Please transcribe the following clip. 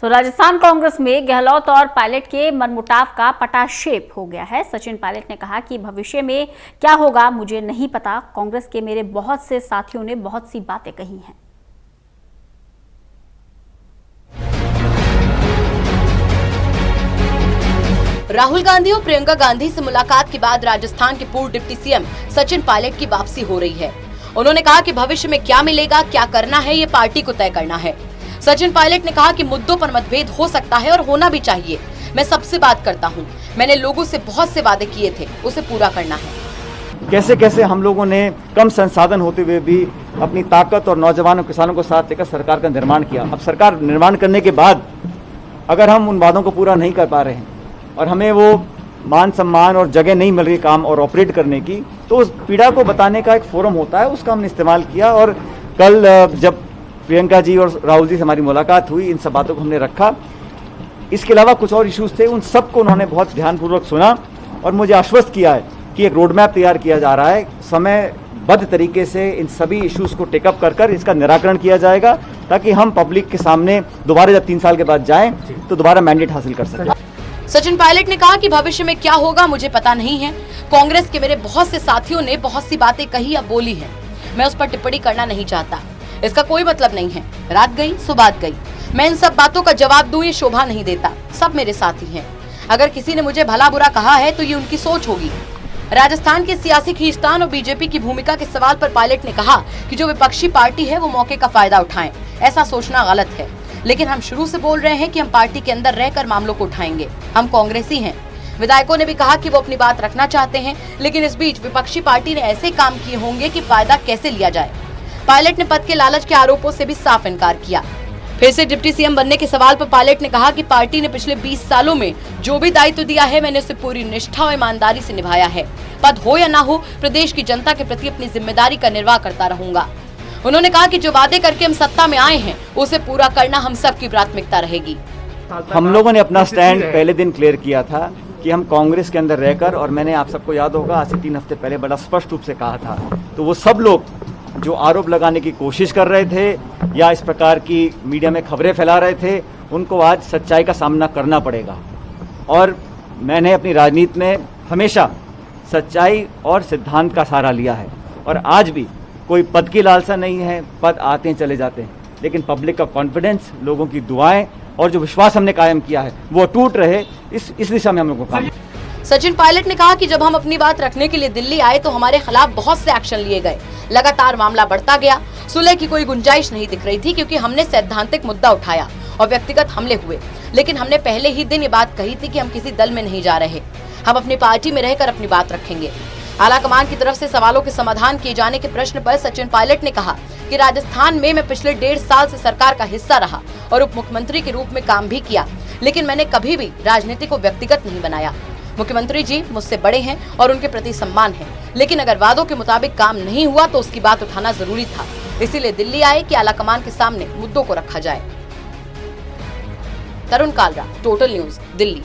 तो राजस्थान कांग्रेस में गहलोत और पायलट के मनमुटाव का पटाक्षेप हो गया है। सचिन पायलट ने कहा कि भविष्य में क्या होगा मुझे नहीं पता। कांग्रेस के मेरे बहुत से साथियों ने बहुत सी बातें कही हैं। राहुल गांधी और प्रियंका गांधी से मुलाकात के बाद राजस्थान के पूर्व डिप्टी सीएम सचिन पायलट की वापसी हो रही है। उन्होंने कहा कि भविष्य में क्या मिलेगा, क्या करना है, ये पार्टी को तय करना है। सचिन पायलट ने कहा कि मुद्दों पर मतभेद हो सकता है और होना भी चाहिए। मैं सबसे बात करता हूं। मैंने लोगों से बहुत से वादे किए थे, उसे पूरा करना है। कैसे कैसे हम लोगों ने कम संसाधन होते हुए भी अपनी ताकत और नौजवानों किसानों को साथ लेकर सरकार का निर्माण किया। अब सरकार निर्माण करने के बाद अगर हम उन वादों को पूरा नहीं कर पा रहे हैं और हमें वो मान सम्मान और जगह नहीं मिल रही काम और ऑपरेट करने की, तो उस पीड़ा को बताने का एक फोरम होता है, उसका हमने इस्तेमाल किया। और कल जब प्रियंका जी और राहुल जी से हमारी मुलाकात हुई, इन सब बातों को हमने रखा। इसके अलावा कुछ और इश्यूज थे, उन सबको उन्होंने बहुत ध्यानपूर्वक सुना और मुझे आश्वस्त किया है कि एक रोड मैप तैयार किया जा रहा है। समयबद्ध तरीके से इन सभी इश्यूज को टेकअप कर इसका निराकरण किया जाएगा, ताकि हम पब्लिक के सामने दोबारा जब 3 साल के बाद जाएं तो दोबारा मैंडेट हासिल कर सकें। सचिन पायलट ने कहा कि भविष्य में क्या होगा मुझे पता नहीं है। कांग्रेस के मेरे बहुत से साथियों ने बहुत सी बातें कही या बोली हैं। मैं उस पर टिप्पणी करना नहीं चाहता। इसका कोई मतलब नहीं है। रात गई सो बात गई। मैं इन सब बातों का जवाब दूं ये शोभा नहीं देता। सब मेरे साथी हैं। अगर किसी ने मुझे भला बुरा कहा है तो ये उनकी सोच होगी। राजस्थान के सियासी खींचतान और बीजेपी की भूमिका के सवाल पर पायलट ने कहा कि जो विपक्षी पार्टी है वो मौके का फायदा उठाएं। ऐसा सोचना गलत है, लेकिन हम शुरू से बोल रहे हैं कि हम पार्टी के अंदर रहकर मामलों को उठाएंगे। हम कांग्रेसी हैं। विधायकों ने भी कहा कि वो अपनी बात रखना चाहते हैं, लेकिन इस बीच विपक्षी पार्टी ने ऐसे काम किए होंगे कि फायदा कैसे लिया जाए। पायलट ने पद के लालच के आरोपों से भी साफ इनकार किया। फिर से डिप्टी सीएम बनने के सवाल पर पायलट ने कहा कि पार्टी ने पिछले 20 सालों में जो भी दायित्व दिया है मैंने उसे पूरी निष्ठा और ईमानदारी से निभाया है। पद हो या ना हो, प्रदेश की जनता के प्रति अपनी जिम्मेदारी का निर्वाह करता रहूंगा। उन्होंने कहा कि जो वादे करके हम सत्ता में आए हैं उसे पूरा करना हम सबकी प्राथमिकता रहेगी। हम लोगों ने अपना स्टैंड पहले दिन क्लियर किया था कि हम कांग्रेस के अंदर रहकर, और मैंने आप सबको याद होगा आज से 3 हफ्ते पहले बड़ा स्पष्ट रूप से कहा था, तो वो सब लोग जो आरोप लगाने की कोशिश कर रहे थे या इस प्रकार की मीडिया में खबरें फैला रहे थे, उनको आज सच्चाई का सामना करना पड़ेगा। और मैंने अपनी राजनीति में हमेशा सच्चाई और सिद्धांत का सहारा लिया है, और आज भी कोई पद की लालसा नहीं है। पद आते हैं चले जाते हैं, लेकिन पब्लिक का कॉन्फिडेंस, लोगों की दुआएं और जो विश्वास हमने कायम किया है वो टूट रहे, इस दिशा में हम लोगों को काम। सचिन पायलट ने कहा कि जब हम अपनी बात रखने के लिए दिल्ली आए तो हमारे खिलाफ बहुत से एक्शन लिए गए। लगातार मामला बढ़ता गया। सुलह की कोई गुंजाइश नहीं दिख रही थी, क्योंकि हमने सैद्धांतिक मुद्दा उठाया और व्यक्तिगत हमले हुए। लेकिन हमने पहले ही दिन ये बात कही थी कि हम किसी दल में नहीं जा रहे। हम अपनी पार्टी में रहकर अपनी बात रखेंगे। आलाकमान की तरफ से सवालों के समाधान किए जाने के प्रश्न पर सचिन पायलट ने कहा कि राजस्थान में मैं पिछले 1.5 साल से सरकार का हिस्सा रहा और उप मुख्यमंत्री के रूप में काम भी किया, लेकिन मैंने कभी भी राजनीति को व्यक्तिगत नहीं बनाया। मुख्यमंत्री जी मुझसे बड़े हैं और उनके प्रति सम्मान है, लेकिन अगर वादों के मुताबिक काम नहीं हुआ तो उसकी बात उठाना जरूरी था। इसीलिए दिल्ली आए कि आलाकमान के सामने मुद्दों को रखा जाए। तरुण कालरा, टोटल न्यूज, दिल्ली।